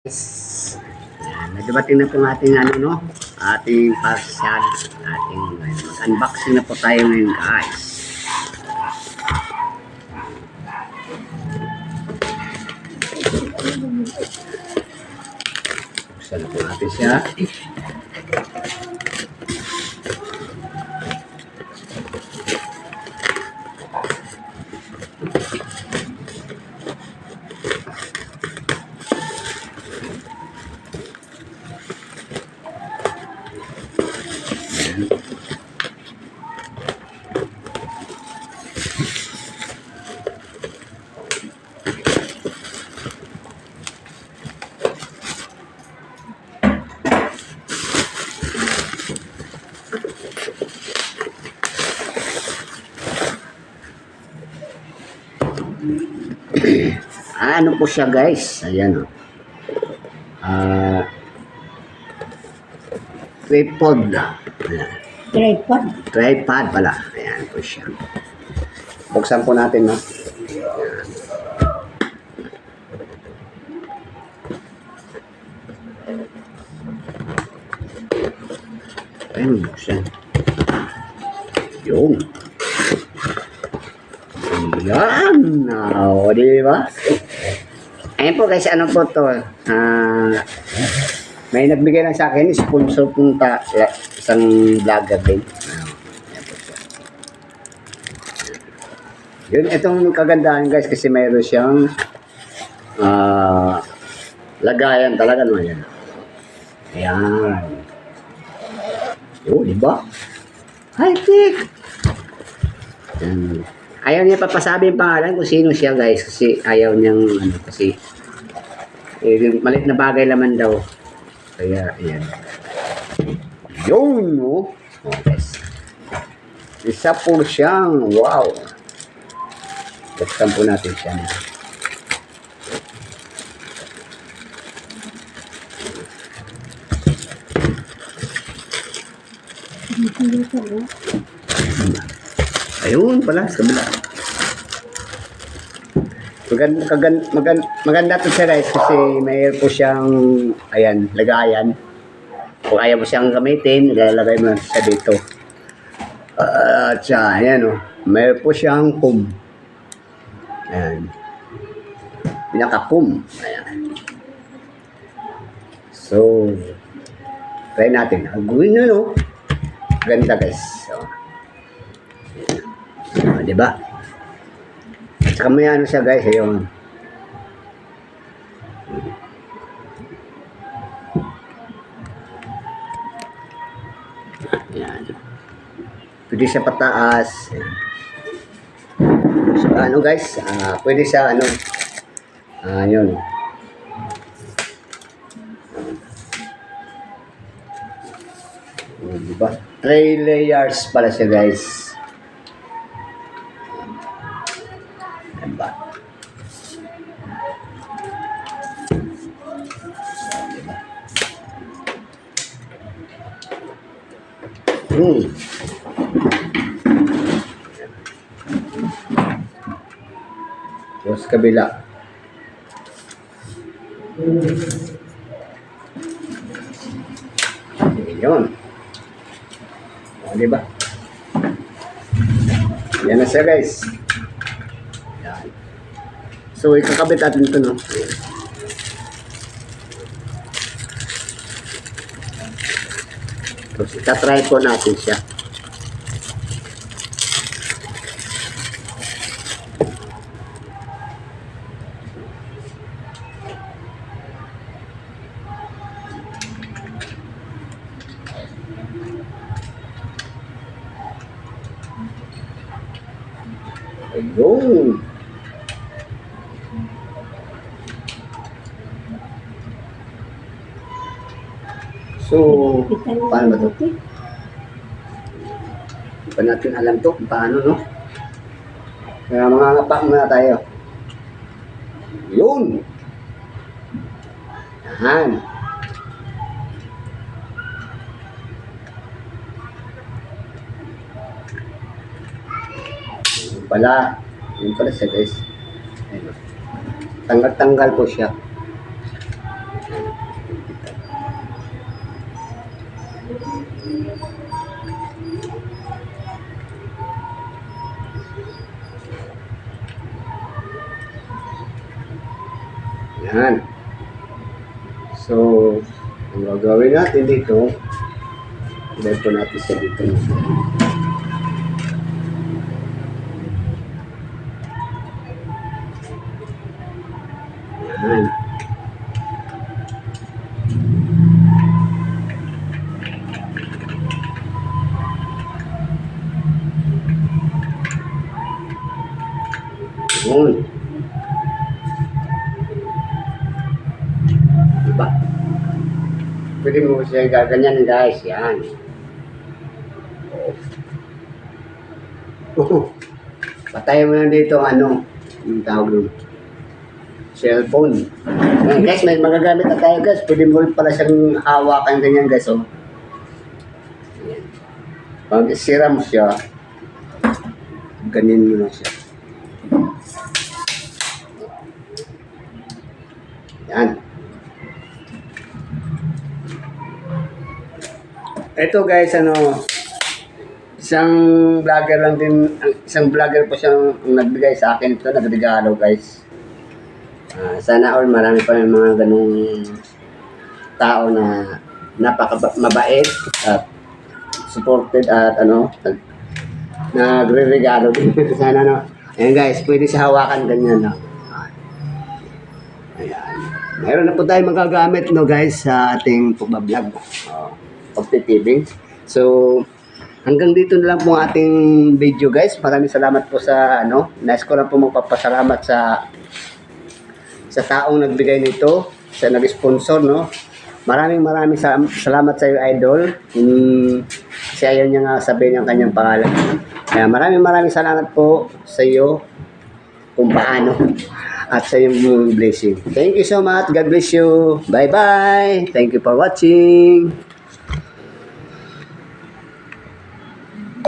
Yes. Ayan, nagdating na po ng ating ano, no? Ating parcel. Ating mag-unboxing na po tayo ngayon, guys. Buksan na po natin siya. Ano po siya, guys? Ayan, o. Tripod. Ayan. Tripod. Tripod pala. Ayan po siya. Buksan po natin, no? Ayan, buksan. Yung. Ayan. O, di ba? Ayan po guys, ano po to? May nagbigay lang sa akin, sponsor punta isang vlogger din. Ayan po siya. Yun, itong kagandahan guys, kasi mayroon siyang lagayan talaga naman yan. Ayan. Yun, di ba? High-tech! Ayan. Ayaw niya papasabi yung pangalan kung sino siya guys, kasi ayaw niyang ano, kasi malit na bagay naman daw. Kaya ayan. Yun, no? Oh, guys. Isa po siyang wow. Buksan po natin siya. Ayun pala, sa kabila. Maganda to siya guys kasi may po siyang ayan, lagayan. Kung ayaw mo siyang gamitin, ilalagay mo siya dito. At siya, ayan o. May po siyang kum. Ayan. Pinaka-kum. Ayan. So, try natin. Gawin nyo, no? Ganda guys. So, diba? At saka may ano siya guys, yung yan. Pwede siya pataas. So ano guys, pwede siya ano, yun. Diba? 3 layers pala siya guys. Diba? Terus kabila. Yun. O, diba? Yan na siya guys. Yan. So, ikakabit natin ito, no? Tapos, itatry po natin siya. Ayun. So, paano ba ito? Hindi pa natin alam ito kung paano, no? Kaya mga ngapa muna tayo. Yun! Yan. Yun pala. Yun pala siya guys. Tanggal-tanggal po siya. Yan. So, ang gagawin natin dito, ilagay po natin sa dito. Yan. Yun. Diba? Pwede mo siya gaganyan guys. Yan. Patayin mo na dito ano, yung tawag nun, cellphone. Ayan, guys, may magagamit na tayo guys. Pwede mo rin pala siyang hawakan ganyan guys. Oh. Ayan. Pag isira mo siya, ganyan mo na siya. Yan. Ito guys, ano, isang vlogger po siyang nagbigay sa akin ito, nagregalo guys. Sana all marami pa yung mga ganung tao na mabait at supported at ano, nagre-regalo din. Sana no. Ayan guys, pwede siya hawakan ganyan no. Ayan. Mayroon na po tayong magagamit no guys sa ating pagbablog. Pagtitibing. So, hanggang dito na lang po ang ating video guys. Maraming salamat po sa ano. Nais ko lang po magpapasalamat sa taong nagbigay nito, sa nag-sponsor no. Maraming salamat sa iyo idol. Kasi ayaw niya nga sabihin ang kanyang pangalan. Kaya maraming salamat po sa iyo kung paano at sa iyong blessing. Thank you so much. God bless you. Bye bye. Thank you for watching.